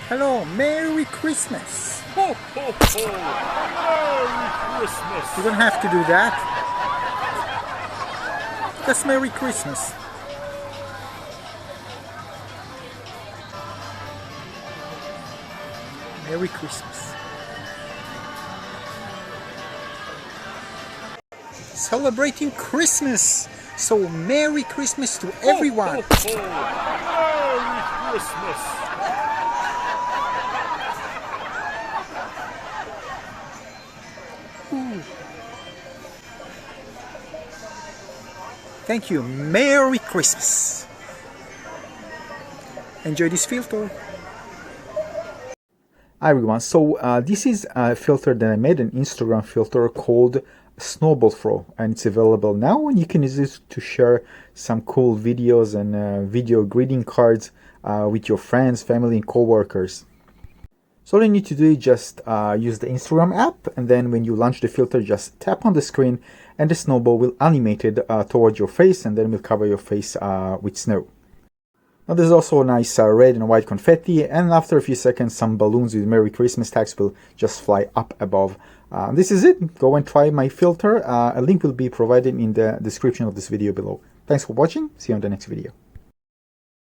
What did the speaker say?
Hello, Merry Christmas! Ho, ho, ho! Merry Christmas! You don't have to do that. Just Merry Christmas. Merry Christmas. Celebrating Christmas! So Merry Christmas to everyone! Ho, ho, ho. Merry Christmas! Ooh. Thank you. Merry Christmas. Enjoy this filter. Hi everyone. So this is a filter that I made, an Instagram filter called Snowball Throw, and it's available now, and you can use it to share some cool videos and video greeting cards with your friends, family, and co-workers. So all you need to do is just use the Instagram app, and then when you launch the filter, just tap on the screen and the snowball will animate it towards your face, and then will cover your face with snow. Now there's also a nice red and white confetti, and after a few seconds some balloons with Merry Christmas tags will just fly up above. This is it. Go and try my filter. A link will be provided in the description of this video below. Thanks for watching. See you on the next video.